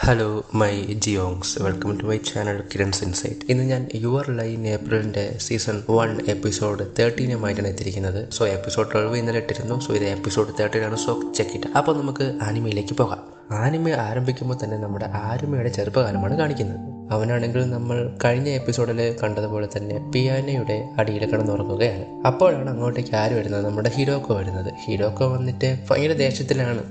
Hello my ജിയോങ്സ്, welcome to my channel Kiran's insight. ഇന്ന് ഞാൻ യുവർ ലൈൻ ഏപ്രിലിൻ്റെ സീസൺ 1 എപ്പിസോഡ് 13 എത്തിയിരിക്കുന്നത്. സോ എപ്പിസോഡ് 12 ഇന്നലെ ഇട്ടിരുന്നു. സോ ഇത് എപ്പിസോഡ് 13 ആണ്. So check it. അപ്പോൾ നമുക്ക് ആനിമയിലേക്ക് പോകാം. ആനിമ ആരംഭിക്കുമ്പോൾ തന്നെ നമ്മുടെ ആരുമയുടെ ചെറുപ്പകാലമാണ് കാണിക്കുന്നത്. അവനാണെങ്കിൽ നമ്മൾ കഴിഞ്ഞ എപ്പിസോഡിൽ കണ്ടതുപോലെ തന്നെ പിയാനയുടെ അടിയിൽ കിടന്നുറങ്ങുകയാണ്. അപ്പോഴാണ് അങ്ങോട്ടേക്ക് ആര് വരുന്നത്? നമ്മുടെ ഹിരോക്കോ വരുന്നത്. ഹിരോക്കോ വന്നിട്ട് ഭയങ്കര ദേഷ്യത്തിലാണ്.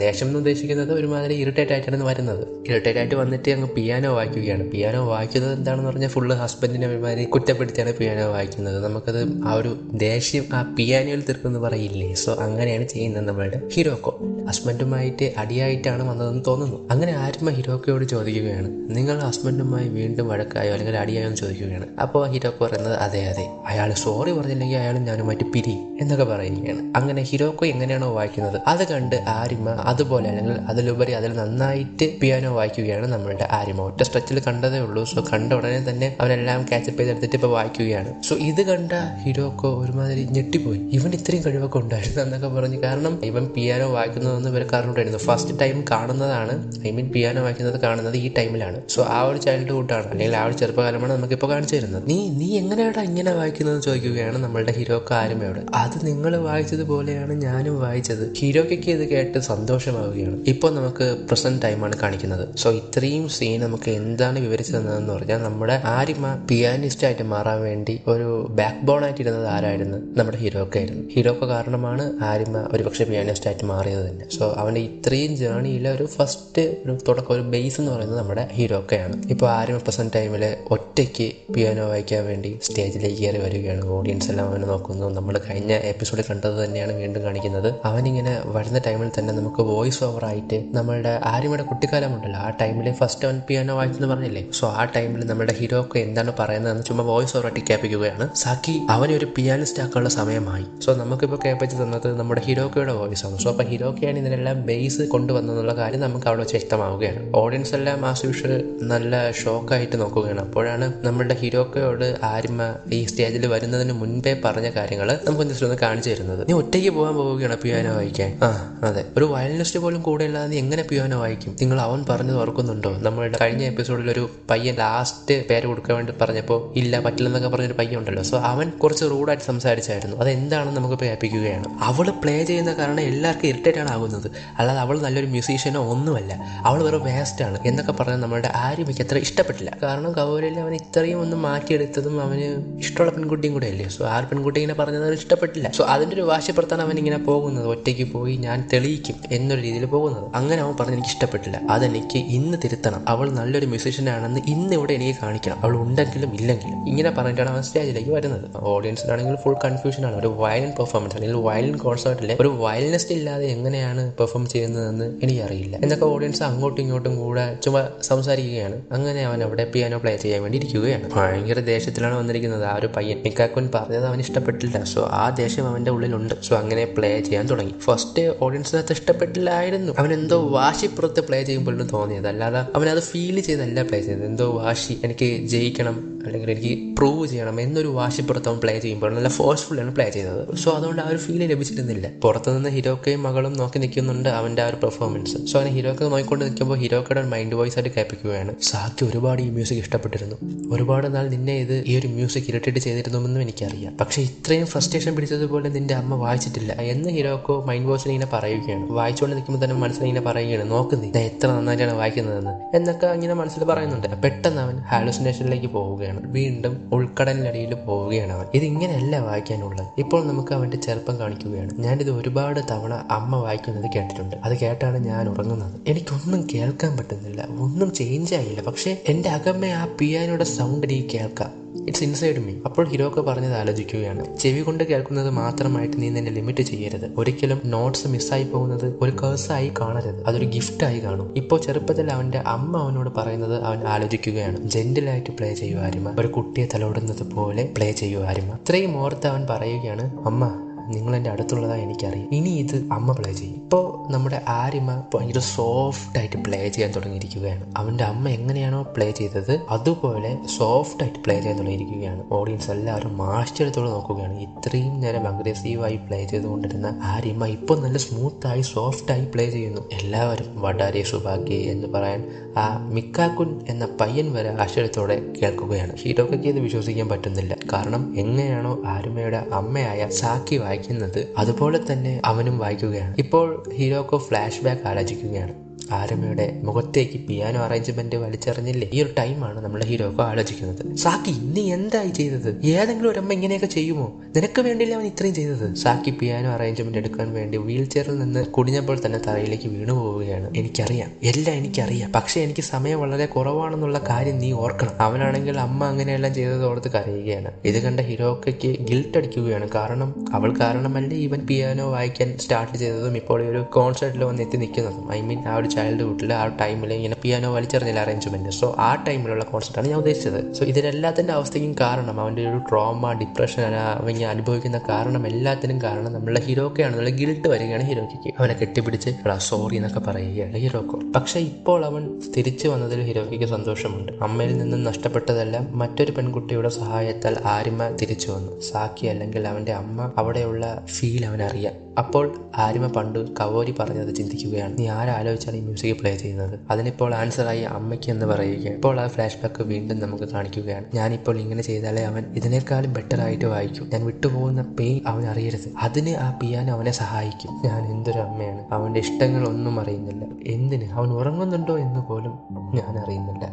ദേഷ്യം എന്ന് ഉദ്ദേശിക്കുന്നത് ഒരുമാതിരി ഇറിറ്റേറ്റ് ആയിട്ടാണ് വരുന്നത്. ഇറിറ്റേറ്റ് ആയിട്ട് വന്നിട്ട് അങ്ങ് പിയാനോ വായിക്കുകയാണ്. പിയാനോ വായിക്കുന്നത് എന്താണെന്ന് പറഞ്ഞാൽ ഫുള്ള് ഹസ്ബൻഡിനെ ഒരുമാതിരി കുറ്റപ്പെടുത്തിയാണ് പിയാനോ വായിക്കുന്നത്. നമുക്കത് ആ ഒരു ദേഷ്യം ആ പിയാനോയിൽ തീർക്കുമെന്ന് പറയില്ലേ? സോ അങ്ങനെയാണ് ചെയ്യുന്നത് നമ്മളുടെ ഹിരോക്കോ. ഹസ്ബൻഡുമായിട്ട് അടിയായിട്ടാണ് വന്നതെന്ന് തോന്നുന്നു. അങ്ങനെ ആരുമ ഹിരോക്കയോട് ചോദിക്കുകയാണ്, നിങ്ങൾ ഹസ്ബൻഡുമായി വീണ്ടും വഴക്കായോ അല്ലെങ്കിൽ അടിയായോ എന്ന് ചോദിക്കുകയാണ്. അപ്പോൾ ഹിരോക്കോ പറയുന്നത് അതെ അയാൾ സോറി പറഞ്ഞില്ലെങ്കിൽ അയാളും ഞാനുമായിട്ട് പിരി എന്നൊക്കെ പറയുകയാണ്. അങ്ങനെ ഹിരോക്കോ എങ്ങനെയാണോ വായിക്കുന്നത് അത് കണ്ട് ആരിമ അതുപോലെ അല്ലെങ്കിൽ അതിലുപരി അതിൽ നന്നായിട്ട് പിയാനോ വായിക്കുകയാണ് നമ്മളുടെ ആരിമ. ഒറ്റ സ്ട്രെച്ചിൽ കണ്ടതേ ഉള്ളൂ. സോ കണ്ട ഉടനെ തന്നെ അവനെല്ലാം ക്യാച്ചപ്പ് ചെയ്തെടുത്തിട്ട് ഇപ്പോൾ വായിക്കുകയാണ്. സോ ഇത് കണ്ട ഹിരോക്കോ ഒരുമാതിരി ഞെട്ടിപ്പോയി. ഇവൻ ഇത്രയും കഴിവൊക്കെ ഉണ്ടായിരുന്നു എന്നൊക്കെ പറഞ്ഞ്. കാരണം ഇവൻ പിയാനോ വായിക്കുന്നതെന്ന് ഇവർക്ക് അറിഞ്ഞിട്ടായിരുന്നു. ഫസ്റ്റ് ടൈം കാണുന്നതാണ്, പിയാനോ വായിക്കുന്നത് കാണുന്നത് ഈ ടൈമിലാണ്. സോ ആ ഒരു ചൈൽഡ്ഹുഡാണ് അല്ലെങ്കിൽ ആ ഒരു ചെറുപ്പകാലമാണ് നമുക്കിപ്പോൾ കാണിച്ചു തരുന്നത്. നീ എങ്ങനെയാണ് ഇങ്ങനെ വായിക്കുന്നത് ചോദിക്കുകയാണ് നമ്മളുടെ ഹിരോക്കോ ആരുമയോട്. അത് നിങ്ങൾ വായിച്ചതുപോലെയാണ് ഞാനും വായിച്ചത്. ഹിരോക്കയ്ക്ക് ഇത് കേട്ട് സന്തോഷമാവുകയാണ്. ഇപ്പോൾ നമുക്ക് പ്രസന്റ് ടൈമാണ് കാണിക്കുന്നത്. സോ ഇത്രയും സീൻ നമുക്ക് എന്താണ് വിവരിച്ചു തന്നതെന്ന് പറഞ്ഞാൽ നമ്മുടെ ആരിമ പിയാനിസ്റ്റ് ആയിട്ട് മാറാൻ വേണ്ടി ഒരു ബാക്ക് ബോൺ ആയിട്ട് ഇരുന്നത് ആരായിരുന്നു? നമ്മുടെ ഹിരോക്കോ ആയിരുന്നു. ഹിരോക്കോ കാരണമാണ് ആരിമ ഒരുപക്ഷെ പിയാനിസ്റ്റ് ആയിട്ട് മാറിയത് തന്നെ. സോ അവൻ്റെ ഇത്രയും ജേണിയിലെ ഒരു ഫസ്റ്റ് ഒരു തുടക്കം, ഒരു ബേസ് എന്ന് പറയുന്നത് നമ്മുടെ ഹിരോക്കയാണ്. ഇപ്പോൾ ആരിമ പ്രസന്റ് ടൈമിൽ ഒറ്റയ്ക്ക് പിയാനോ വായിക്കാൻ വേണ്ടി സ്റ്റേജിലേക്ക് കയറി വരികയാണ്. ഓഡിയൻസ് എല്ലാം അവനെ നോക്കുന്നു. നമ്മൾ കഴിഞ്ഞ എപ്പിസോഡിൽ കണ്ടത് തന്നെയാണ് വീണ്ടും കാണിക്കുന്നത്. അവനിങ്ങനെ വരുന്ന ടൈമിൽ തന്നെ നമുക്ക് വോയിസ് ഓവർ ആയിട്ട് നമ്മളുടെ ആരിമയുടെ കുട്ടിക്കാലമുണ്ടല്ലോ, ആ ടൈമിൽ ഫസ്റ്റ് അവൻ പിയാനോ വായിച്ചെന്ന് പറഞ്ഞില്ലേ? സോ ആ ടൈമിൽ നമ്മുടെ ഹിരോക്കോ എന്താണ് പറയുന്നതെന്ന് ചുമ്മാ വോയിസ് ഓവർ ആയിട്ട് കേൾപ്പിക്കുകയാണ്. സാക്കി അവനെ ഒരു പിയാനിസ്റ്റ് ആക്കാനുള്ള സമയമായി. സോ നമുക്കിപ്പോൾ കേൾപ്പിച്ച് തന്നത് നമ്മുടെ ഹിരോക്കോയുടെ വോയിസ് ആണ്. സോ അപ്പോൾ ഹിരോക്കയാണ് ഇതിനെല്ലാം ബേസ് കൊണ്ടുവന്നെന്നുള്ള കാര്യം നമുക്ക് അവിടെ വെച്ച് വ്യക്തമാവുകയാണ്. ഓഡിയൻസ് എല്ലാം ആസ് യൂഷ്വൽ നല്ല ഷോക്കായിട്ട് നോക്കുകയാണ്. അപ്പോഴാണ് നമ്മളുടെ ഹിരോക്കോയോട് ആരിമ ഈ സ്റ്റേജിൽ വരുന്നതിന് മുൻപേ പറഞ്ഞ കാര്യങ്ങൾ നമുക്ക് ജസ്റ്റ് ഒന്ന് കാണിച്ചു തരുന്നത്. നീ ഒറ്റയ്ക്ക് പോകാൻ പോവുകയാണ് പിയാനോ വായിക്കാൻ? അതെ, ഒരു വയലിനിസ്റ്റ് പോലും കൂടെ ഇല്ലാതെ നീ എങ്ങനെ പിയാനോ വായിക്കും? നിങ്ങൾ അവൻ പറഞ്ഞത് ഓർക്കുന്നുണ്ടോ? നമ്മളുടെ കഴിഞ്ഞ എപ്പിസോഡിൽ ഒരു പയ്യൻ ലാസ്റ്റ് പേര് കൊടുക്കാൻ വേണ്ടി പറഞ്ഞപ്പോൾ ഇല്ല പറ്റില്ലെന്നൊക്കെ പറഞ്ഞൊരു പയ്യൻ ഉണ്ടല്ലോ. സോ അവൻ കുറച്ച് റൂഡായിട്ട് സംസാരിച്ചായിരുന്നു. അതെന്താണെന്ന് നമുക്ക് കേൾപ്പിക്കുകയാണ്. അവൾ പ്ലേ ചെയ്യുന്ന കാരണം എല്ലാവർക്കും ഇറിറ്റേറ്റ് ആണ് ആകുന്നത്, അല്ലാതെ അവൾ നല്ലൊരു മ്യൂസീഷ്യനോ ഒന്നുമല്ല. അവൾ വെറും വേസ്റ്റ് ആണ് എന്നൊക്കെ പറഞ്ഞാൽ നമ്മളുടെ ആരുമയ്ക്ക് അത്ര ഇഷ്ടപ്പെട്ടില്ല. കാരണം കവോരയിൽ അവൻ ഇത്രയും ഒന്ന് മാറ്റിയെടുത്തതും അവന് ഇഷ്ടമുള്ള പെൺകുട്ടിയും കൂടെ അല്ലേ. സോ ആ പെൺകുട്ടി ഇങ്ങനെ പറഞ്ഞത് അവന് ഇഷ്ടപ്പെട്ടില്ല. സോ അതിൻ്റെ ഒരു വാശിപ്പുറത്താണ് അവൻ ഇങ്ങനെ പോകുന്നത്. ഒറ്റയ്ക്ക് പോയി ഞാൻ തെളിയിക്കും എന്നൊരു രീതിയിൽ പോകുന്നത്. അങ്ങനെ അവൻ പറഞ്ഞ് എനിക്ക് ഇഷ്ടപ്പെട്ടില്ല. അതെനിക്ക് ഇന്ന് തിരുത്തണം. അവൾ നല്ലൊരു മ്യൂസീഷ്യനാണെന്ന് ഇന്ന് ഇവിടെ എനിക്ക് കാണിക്കണം. അവൾ ഉണ്ടെങ്കിലും ഇല്ലെങ്കിലും ഇങ്ങനെ പറഞ്ഞിട്ടാണ് അവൻ സ്റ്റേജിലേക്ക് വരുന്നത്. ഓഡിയൻസിനാണെങ്കിൽ ഫുൾ കൺഫ്യൂഷനാണ്. ഒരു വയലിൻ പെർഫോമൻസ് അല്ലെങ്കിൽ വയലിൻ കോൺസേർട്ടിലെ ഒരു വയലിനിസ്റ്റ് ഇല്ലാതെ എങ്ങനെയാണ് പെർഫോം ചെയ്യുന്നതെന്ന് എനിക്കറിയില്ല എന്നൊക്കെ ഓഡിയൻസ് അങ്ങോട്ടും ഇങ്ങോട്ടും കൂടെ ചുമ്മാ സംസാരിക്കുകയാണ്. അങ്ങനെ അവൻ അവിടെ പിയാനോ പ്ലേ ചെയ്യാൻ വേണ്ടി ഇരിക്കുകയാണ്. ഭയങ്കര ദേഷ്യത്തിലാണ് വന്നിരിക്കുന്നത് ആ ഒരു പയ്യൻ. മിക്കാക്കുൻ പറഞ്ഞത് അവന് ഇഷ്ടപ്പെട്ടില്ല. സോ ആ ദേഷ്യം അവൻ്റെ ഉള്ളിലുണ്ട്. സോ അങ്ങനെ പ്ലേ ചെയ്യാൻ തുടങ്ങി. ഫസ്റ്റ് ഓഡിയൻസിനകത്ത് ഇഷ്ടപ്പെട്ടില്ലായിരുന്നു. അവൻ എന്തോ വാശിപ്പുറത്ത് പ്ലേ ചെയ്യുമ്പോഴും തോന്നിയത്, അല്ലാതെ അവനത് ഫീൽ ചെയ്തല്ല പ്ലേ ചെയ്തത്. എന്തോ വാശി, എനിക്ക് ജയിക്കണം അല്ലെങ്കിൽ എനിക്ക് പ്രൂവ് ചെയ്യണം എന്നൊരു വാശിപ്പുറത്ത് അവൻ പ്ലേ ചെയ്യുമ്പോൾ നല്ല ഫോഴ്സ്ഫുള്ളാണ് പ്ലേ ചെയ്തത്. സോ അതുകൊണ്ട് ആ ഒരു ഫീൽ ലഭിച്ചിരുന്നില്ല. പുറത്തുനിന്ന് ഹിരോക്കയും മകളും നോക്കി നിൽക്കുന്നുണ്ട് അവൻ്റെ ആ ഒരു പെർഫോമൻസ്. സോ അങ്ങനെ ഹിരോക്ക നോക്കിക്കൊണ്ട് നിൽക്കുമ്പോൾ ഹിരോക്കയുടെ മൈൻഡ് വോയിസ് ആയിട്ട് കേൾപ്പിക്കുകയാണ്, സാക്കി ഒരുപാട് ഈ മ്യൂസിക് ഇഷ്ടപ്പെട്ടിരുന്നു. ഒരുപാട് നാൾ നിന്നെ ഈ ഒരു മ്യൂസിക് ഇറിറ്റേറ്റ് ചെയ്തിരുന്നുവെന്നും എനിക്കറിയാം. പക്ഷേ ഇത്രയും ഫ്രസ്ട്രേഷൻ പിടിച്ചതുപോലെ നിന്റെ അമ്മ വായിച്ചിട്ടില്ല എന്ന് ഹിരോക്കോ മൈൻഡ് വോയിസിൽ ഇങ്ങനെ പറയുകയാണ്. വായിച്ചുകൊണ്ട് നിൽക്കുമ്പോൾ തന്നെ മനസ്സിൽ ഇങ്ങനെ പറയുകയാണ്, നോക്കുന്നേ എത്ര നന്നായിട്ടാണ് വായിക്കുന്നതെന്ന് എന്നൊക്കെ ഇങ്ങനെ മനസ്സിൽ പറയുന്നുണ്ട്. പെട്ടെന്ന് അവൻ ഹാലുസിനേഷനിലേക്ക് പോവുകയാണ്. വീണ്ടും ഉൾക്കടലിനടിയിൽ പോവുകയാണ് അവൻ. ഇതിങ്ങനെയല്ല വായിക്കാനുള്ളത്. ഇപ്പോൾ നമുക്ക് അവൻ്റെ ചെറുപ്പം കാണിക്കുകയാണ്. ഞാനിത് ഒരുപാട് തവണ അമ്മ വായിക്കുന്നത് കേട്ടിട്ടുണ്ട്. അത് കേട്ടാണ് ഞാൻ ഉറങ്ങുന്നത്. എനിക്കൊന്നും കേൾക്കാൻ പറ്റുന്നില്ല, ഒന്നും ചേഞ്ച് ആയില്ല. പക്ഷേ എൻ്റെ അകമ്മ ആ പിയാനോയുടെ സൗണ്ട് എനിക്ക് കേൾക്കാം. It's inside me. അപ്പോൾ ഹിരോക്കോ പറഞ്ഞത് ആലോചിക്കുകയാണ്. ചെവി കൊണ്ട് കേൾക്കുന്നത് മാത്രമായിട്ട് നീ നിന്നെ ലിമിറ്റ് ചെയ്യരുത്. ഒരിക്കലും നോട്ട്സ് മിസ്സായി പോകുന്നത് ഒരു കേഴ്സായി കാണരുത്, അതൊരു ഗിഫ്റ്റായി കാണും. ഇപ്പോൾ ചെറുപ്പത്തിൽ അവൻ്റെ അമ്മ അവനോട് പറയുന്നത് അവൻ ആലോചിക്കുകയാണ്. ജെന്റിലായിട്ട് പ്ലേ ചെയ്യൂ ആരിമ, ഒരു കുട്ടിയെ തലോടുന്നത് പോലെ പ്ലേ ചെയ്യൂ ആരിമ. ഇത്രയും ഓർത്ത് അവൻ പറയുകയാണ്, അമ്മ നിങ്ങൾ എൻ്റെ അടുത്തുള്ളതാണ് എനിക്കറിയാം. ഇനി ഇത് അമ്മ പ്ലേ ചെയ്യും. ഇപ്പോൾ നമ്മുടെ ആര്യമ്മ ഭയങ്കര സോഫ്റ്റായിട്ട് പ്ലേ ചെയ്യാൻ തുടങ്ങിയിരിക്കുകയാണ്. അവൻ്റെ അമ്മ എങ്ങനെയാണോ പ്ലേ ചെയ്തത് അതുപോലെ സോഫ്റ്റായിട്ട് പ്ലേ ചെയ്യാൻ തുടങ്ങിയിരിക്കുകയാണ്. ഓഡിയൻസ് എല്ലാവരും ആശ്ചര്യത്തോടെ നോക്കുകയാണ്. ഇത്രയും നേരം അഗ്രസീവായി പ്ലേ ചെയ്തുകൊണ്ടിരുന്ന ആര്യമ്മ ഇപ്പോൾ നല്ല സ്മൂത്തായി സോഫ്റ്റായി പ്ലേ ചെയ്യുന്നു. എല്ലാവരും വടാരി സുഭാഗ്യ എന്ന് പറയാൻ ആ മിക്കാക്കുൻ എന്ന പയ്യൻ വരെ ആശ്ചര്യത്തോടെ കേൾക്കുകയാണ്. ഹീറോയ്ക്ക് ഇത് വിശ്വസിക്കാൻ പറ്റുന്നില്ല. കാരണം എങ്ങനെയാണോ ആര്യമ്മയുടെ അമ്മയായ സാക്കി വായിക്കുന്നത് അതുപോലെ തന്നെ അവനും വായിക്കുകയാണ്. ഇപ്പോൾ ഹീറോയ്ക്ക് ഫ്ലാഷ് ബാക്ക് ആലോചിക്കുകയാണ്. ആര്യമ്മയുടെ മുഖത്തേക്ക് പിയാനോ അറേഞ്ച്മെന്റ് വലിച്ചെറിഞ്ഞില്ലേ, ഈ ഒരു ടൈമാണ് നമ്മുടെ ഹീറോയ്ക്ക് ആലോചിക്കുന്നത്. സാക്കി, നീ എന്തായി ചെയ്തത്? ഏതെങ്കിലും ഒരു അമ്മ ഇങ്ങനെയൊക്കെ ചെയ്യുമോ? നിനക്ക് വേണ്ടിയില്ല അവൻ ഇത്രയും ചെയ്തത്. സാക്കി പിയാനോ അറേഞ്ച്മെന്റ് എടുക്കാൻ വേണ്ടി വീൽ ചെയറിൽ നിന്ന് കുടിഞ്ഞപ്പോൾ തന്നെ തറയിലേക്ക് വീണു പോവുകയാണ്. എനിക്കറിയാം, എല്ലാം എനിക്കറിയാം, പക്ഷെ എനിക്ക് സമയം വളരെ കുറവാണെന്നുള്ള കാര്യം നീ ഓർക്കണം. അവനാണെങ്കിൽ അമ്മ അങ്ങനെയെല്ലാം ചെയ്തത് ഓർത്ത് കരയുകയാണ്. ഇത് കണ്ട ഹീറോയ്ക്ക് ഗിൽട്ട് അടിക്കുകയാണ്. കാരണം അവൾ കാരണമല്ലേ ഇവൻ പിയാനോ വായിക്കാൻ സ്റ്റാർട്ട് ചെയ്തതും ഇപ്പോൾ ഈ ഒരു കോൺസേർട്ടിൽ വന്ന് എത്തി നിൽക്കുന്നതും. ഐ മീൻ ആ ഒരു ചൈൽഡ്ഹുഡിൽ ആ ടൈമിൽ ഇങ്ങനെ പിയാനോ വലിച്ചെറിഞ്ഞില്ല അറേഞ്ച്മെന്റ്. സോ ആ ടൈമിലുള്ള കോൺസെപ്റ്റാണ് ഞാൻ ഉദ്ദേശിച്ചത്. സോ ഇതിനെല്ലാത്തിൻ്റെ അവസ്ഥയ്ക്കും കാരണം അവൻ്റെ ഒരു ട്രോമ, ഡിപ്രഷൻ അവൻ അനുഭവിക്കുന്ന കാരണം, എല്ലാത്തിനും കാരണം നമ്മളുടെ ഹീറോയ്ക്കാണെന്നുള്ള ഗിൽട്ട് വരികയാണ് ഹീറോയ്ക്ക്. അവനെ കെട്ടിപ്പിടിച്ച് സോറി എന്നൊക്കെ പറയുകയാണ് ഹീറോയ്ക്ക്. പക്ഷെ ഇപ്പോൾ അവൻ തിരിച്ചു വന്നതിൽ ഹീറോയ്ക്ക് സന്തോഷമുണ്ട്. അമ്മയിൽ നിന്നും നഷ്ടപ്പെട്ടതെല്ലാം മറ്റൊരു പെൺകുട്ടിയുടെ സഹായത്താൽ ആര്യമ്മ തിരിച്ചു വന്നു. സാക്കി അല്ലെങ്കിൽ അവൻ്റെ അമ്മ അവിടെയുള്ള ഫീൽ അവനറിയാം. അപ്പോൾ ആര്യമ്മ പണ്ട് കവോരി പറഞ്ഞത് ചിന്തിക്കുകയാണ്. നീ ആരാലോചിച്ചാണ് ഈ മ്യൂസിക് പ്ലേ ചെയ്യുന്നത്? അതിനിപ്പോൾ ആൻസറായി അമ്മയ്ക്ക് എന്ന് പറയുകയാണ്. ഇപ്പോൾ ആ ഫ്ലാഷ് ബാക്ക് വീണ്ടും നമുക്ക് കാണിക്കുകയാണ്. ഞാനിപ്പോൾ ഇങ്ങനെ ചെയ്താലേ അവൻ ഇതിനേക്കാളും ബെറ്റർ ആയിട്ട് വായിക്കും. ഞാൻ വിട്ടുപോകുന്ന പെയിൻ അവൻ അറിയരുത്. അതിന് ആ പിയാനോ അവനെ സഹായിക്കും. ഞാൻ എന്തൊരു അമ്മയാണ്. അവൻ്റെ ഇഷ്ടങ്ങളൊന്നും അറിയുന്നില്ല. എന്തിന് അവൻ ഉറങ്ങുന്നുണ്ടോ എന്ന് പോലും ഞാൻ അറിയുന്നില്ല.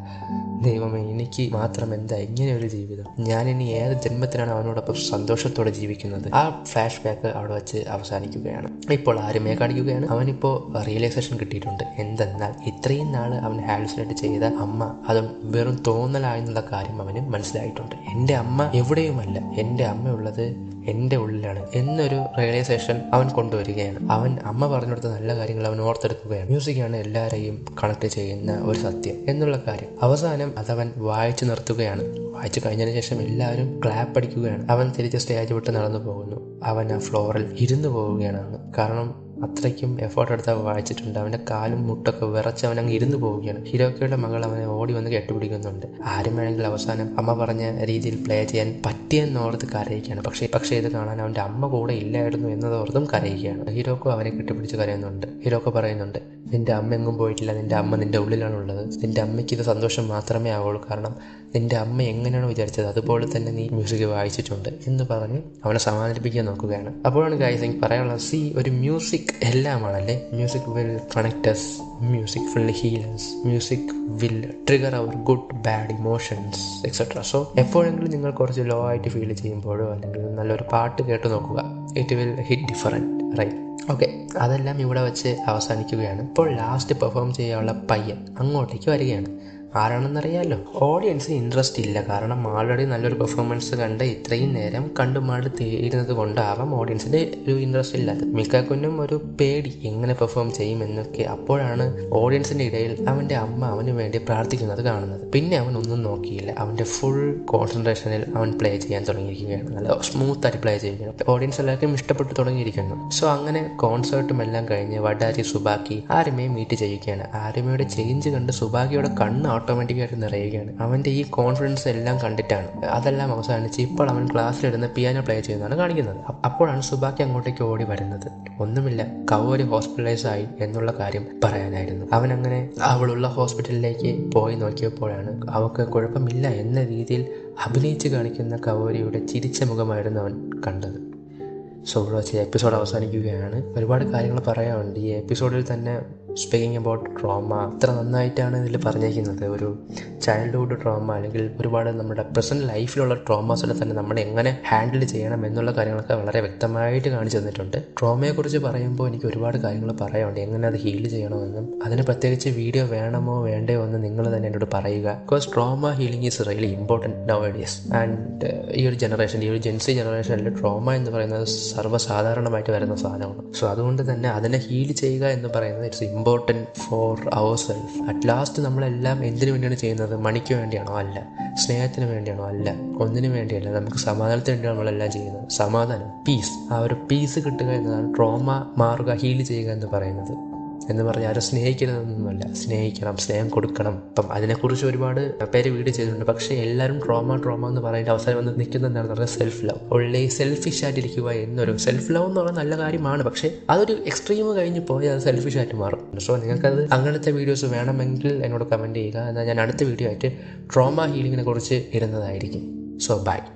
ദൈവമേ, എനിക്ക് മാത്രം എന്താ ഇങ്ങനെ ഒരു ജീവിതം? ഞാനിനി ഏത് ജന്മത്തിലാണ് അവനോടൊപ്പം സന്തോഷത്തോടെ ജീവിക്കുന്നത്? ആ ഫ്ലാഷ് ബാക്ക് അവിടെ വെച്ച് അവസാനിക്കുകയാണ്. ഇപ്പോൾ ആര്യമ്മയെ കാണിക്കുകയാണ്. അവനിപ്പോൾ റിയലൈസേഷൻ കിട്ടിയിട്ടുണ്ട്. എന്തെന്നാൽ ഇത്രയും നാള് അവൻ ഹാലുസിനേറ്റ് ചെയ്ത അമ്മ അത് വെറും തോന്നലായെന്നുള്ള കാര്യം അവന് മനസ്സിലായിട്ടുണ്ട്. എൻ്റെ അമ്മ എവിടെയുമല്ല, എൻ്റെ അമ്മയുള്ളത് എൻ്റെ ഉള്ളിലാണ് എന്നൊരു റിയലൈസേഷൻ അവൻ കൊണ്ടുവരികയാണ്. അവൻ അമ്മ പറഞ്ഞെടുത്ത നല്ല കാര്യങ്ങൾ അവൻ ഓർത്തെടുക്കുകയാണ്. മ്യൂസിക്കാണ് എല്ലാവരെയും കണക്ട് ചെയ്യുന്ന ഒരു സത്യം എന്നുള്ള കാര്യം. അവസാനം അതവൻ വായിച്ചു നിർത്തുകയാണ്. വായിച്ചു കഴിഞ്ഞതിന് ശേഷം എല്ലാവരും ക്ലാപ്പ് അടിക്കുകയാണ്. അവൻ തിരിച്ച് സ്റ്റേജ് വിട്ട് നടന്നു പോകുന്നു. അവൻ ആ ഫ്ലോറിൽ ഇരുന്ന് പോവുകയാണ്. കാരണം അത്രയ്ക്കും എഫേർട്ട് എടുത്ത് വായിച്ചിട്ടുണ്ട്. അവൻ്റെ കാലും മുട്ടൊക്കെ വിറച്ച് അവൻ അങ്ങ് ഇരുന്ന് പോവുകയാണ്. ഹീറോക്കയുടെ മകൾ അവനെ ഓടി വന്ന് കെട്ടുപിടിക്കുന്നുണ്ട്. ആരും വേണമെങ്കിൽ അവസാനം അമ്മ പറഞ്ഞ രീതിയിൽ പ്ലേ ചെയ്യാൻ പറ്റിയെന്നോർത്ത് കരയുകയാണ്. പക്ഷേ ഇത് കാണാൻ അവൻ്റെ അമ്മ കൂടെ ഇല്ലായിരുന്നു എന്നതോർത്തും കരയുകയാണ്. ഹീറോക്കോ അവനെ കെട്ടിപ്പിടിച്ച് കരയുന്നുണ്ട്. ഹീറോക്കോ പറയുന്നുണ്ട്, നിന്റെ അമ്മ എങ്ങും പോയിട്ടില്ല, നിന്റെ അമ്മ നിന്റെ ഉള്ളിലാണുള്ളത്. നിന്റെ അമ്മയ്ക്ക് ഇത് സന്തോഷം മാത്രമേ ആവുള്ളൂ. കാരണം നിന്റെ അമ്മ എങ്ങനെയാണോ വിചാരിച്ചത് അതുപോലെ തന്നെ നീ മ്യൂസിക് വായിച്ചിട്ടുണ്ട് എന്ന് പറഞ്ഞ് അവനെ സമാധാനിപ്പിക്കാൻ നോക്കുകയാണ്. അപ്പോഴാണ് ഗൈസ് എനിക്ക് പറയാനുള്ളത്, ഒരു മ്യൂസിക് എല്ലാമാണല്ലേ. Music will connect us, music will heal us, music will trigger our good bad emotions etcetera. So എപ്പോഴെങ്കിലും നിങ്ങൾ കുറച്ച് ലോ ആയിട്ട് ഫീൽ ചെയ്യുമ്പോഴോ അല്ലെങ്കിൽ നല്ലൊരു പാട്ട് കേട്ട് നോക്കുക. It will hit different, right? Okay, അതെല്ലാം ഇവിടെ വെച്ച് അവസാനിക്കുകയാണ്. ഇപ്പോൾ ലാസ്റ്റ് പെർഫോം ചെയ്യാനുള്ള പയ്യൻ അങ്ങോട്ടേക്ക് വരികയാണ്. ആരാണെന്നറിയാമല്ലോ? ഓഡിയൻസിന് ഇൻട്രസ്റ്റ് ഇല്ല. കാരണം ആൾറെഡി നല്ലൊരു പെർഫോമൻസ് കണ്ട് ഇത്രയും നേരം കണ്ടുമാട് തീരുന്നത് കൊണ്ടാവാം ഓഡിയൻസിൻ്റെ ഒരു ഇൻട്രസ്റ്റ് ഇല്ലാത്തത്. മിക്കാക്കുനും ഒരു പേടി എങ്ങനെ പെർഫോം ചെയ്യുമെന്നൊക്കെ. അപ്പോഴാണ് ഓഡിയൻസിൻ്റെ ഇടയിൽ അവൻ്റെ അമ്മ അവന് വേണ്ടി പ്രാർത്ഥിക്കുന്നത് കാണുന്നത്. പിന്നെ അവൻ ഒന്നും നോക്കിയില്ല. അവൻ്റെ ഫുൾ കോൺസെൻട്രേഷനിൽ അവൻ പ്ലേ ചെയ്യാൻ തുടങ്ങിയിരിക്കുകയാണ്. നല്ല സ്മൂത്തായിട്ട് പ്ലേ ചെയ്യുകയാണ്. ഓഡിയൻസ് എല്ലാവർക്കും ഇഷ്ടപ്പെട്ടു തുടങ്ങിയിരിക്കുന്നു. സോ അങ്ങനെ കോൺസേർട്ടും എല്ലാം കഴിഞ്ഞ് വടാരി സുബാക്കി ആര്യമ്മയെ മീറ്റ് ചെയ്യുകയാണ്. ആര്യമ്മയുടെ ചേഞ്ച് കണ്ട് സുബാക്കിയുടെ കണ്ണ് ഓട്ടോമാറ്റിക്കായിട്ട് നിറയുകയാണ്. അവൻ്റെ ഈ കോൺഫിഡൻസ് എല്ലാം കണ്ടിട്ടാണ്. അതെല്ലാം അവസാനിച്ച് ഇപ്പോൾ അവൻ ക്ലാസ്സിലിരുന്ന് പിയാനോ പ്ലേ ചെയ്യുന്നതാണ് കാണിക്കുന്നത്. അപ്പോഴാണ് സുബാക്കി അങ്ങോട്ടേക്ക് ഓടി വരുന്നത്. ഒന്നുമില്ല, കവോരി ഹോസ്പിറ്റലൈസ് ആയി എന്നുള്ള കാര്യം പറയാനായിരുന്നു. അവൻ അങ്ങനെ അവളുള്ള ഹോസ്പിറ്റലിലേക്ക് പോയി നോക്കിയപ്പോഴാണ് അവൾക്ക് കുഴപ്പമില്ല എന്ന രീതിയിൽ അഭിനയിച്ച് കാണിക്കുന്ന കവോരിയുടെ ചിരിച്ച മുഖമായിരുന്നു അവൻ കണ്ടത്. സോ ഇവിടെ വെച്ച് എപ്പിസോഡ് അവസാനിക്കുകയാണ്. ഒരുപാട് കാര്യങ്ങൾ പറയാനുണ്ട് ഈ എപ്പിസോഡിൽ തന്നെ. സ്പീക്കിംഗ് അബൌട്ട് ട്രോമ അത്ര നന്നായിട്ടാണ് ഇതിൽ പറഞ്ഞിരിക്കുന്നത്. ഒരു ചൈൽഡ്ഹുഡ് ട്രോമ അല്ലെങ്കിൽ ഒരുപാട് നമ്മുടെ പ്രസൻറ്റ് ലൈഫിലുള്ള ട്രോമാസിനെ തന്നെ നമ്മൾ എങ്ങനെ ഹാൻഡിൽ ചെയ്യണം എന്നുള്ള കാര്യങ്ങളൊക്കെ വളരെ വ്യക്തമായിട്ട് കാണിച്ചു തന്നിട്ടുണ്ട്. ട്രോമയെക്കുറിച്ച് പറയുമ്പോൾ എനിക്ക് ഒരുപാട് കാര്യങ്ങൾ പറയാനുണ്ട്, എങ്ങനെ അത് ഹീൽ ചെയ്യണമെന്നും. അതിന് പ്രത്യേകിച്ച് വീഡിയോ വേണമോ വേണ്ടയോ എന്ന് നിങ്ങൾ തന്നെ എന്നോട് പറയുക. Because trauma healing is really important now days. And ഈ ഒരു ജനറേഷൻ, ഈ ഒരു ജെൻസി ജനറേഷനിൽ ട്രോമ എന്ന് പറയുന്നത് സർവ്വസാധാരണമായിട്ട് വരുന്ന സാധനമാണ്. സോ അതുകൊണ്ട് തന്നെ അതിനെ ഹീൽ ചെയ്യുക എന്ന് പറയുന്നത് it's important for our self. At last നമ്മളെല്ലാം എന്തിനു വേണ്ടിയാണ് ചെയ്യുന്നത്? മണിക്ക് വേണ്ടിയാണോ? അല്ല. സ്നേഹത്തിന് വേണ്ടിയാണോ? അല്ല. ഒന്നിനു വേണ്ടിയല്ല. നമുക്ക് സമാധാനത്തിന് വേണ്ടിയാണ് നമ്മളെല്ലാം ചെയ്യുന്നത്. സമാധാനം, പീസ്. ആ ഒരു പീസ് കിട്ടുക എന്നതാണ് ട്രോമ മാറുക, ഹീൽ ചെയ്യുക എന്ന് പറയുന്നത്. എന്ന് പറഞ്ഞാൽ ആരും സ്നേഹിക്കരുതെന്നൊന്നുമല്ല. സ്നേഹിക്കണം, സ്നേഹം കൊടുക്കണം. അപ്പം അതിനെക്കുറിച്ച് ഒരുപാട് പേര് വീഡിയോ ചെയ്തിട്ടുണ്ട്. പക്ഷേ എല്ലാവരും ട്രോമ എന്ന് പറയേണ്ട അവസരം വന്ന് നിൽക്കുന്നത് എന്താണെന്ന് പറഞ്ഞാൽ സെൽഫ് ലവ്. ഉള്ളി സെൽഫിഷ് ആയിട്ടിരിക്കുക എന്നൊരു സെൽഫ് ലവ് എന്ന് പറഞ്ഞാൽ നല്ല കാര്യമാണ്. പക്ഷേ അതൊരു എക്സ്ട്രീം കഴിഞ്ഞ് പോയാൽ അത് സെൽഫിഷ് ആയിട്ട് മാറും. സോ നിങ്ങൾക്കത് അങ്ങനത്തെ വീഡിയോസ് വേണമെങ്കിൽ എന്നോട് കമൻറ്റ് ചെയ്യുക. എന്നാൽ ഞാൻ അടുത്ത വീഡിയോ ആയിട്ട് ട്രോമ ഹീലിങ്ങിനെ കുറിച്ച് ഇടുന്നതായിരിക്കും. So by.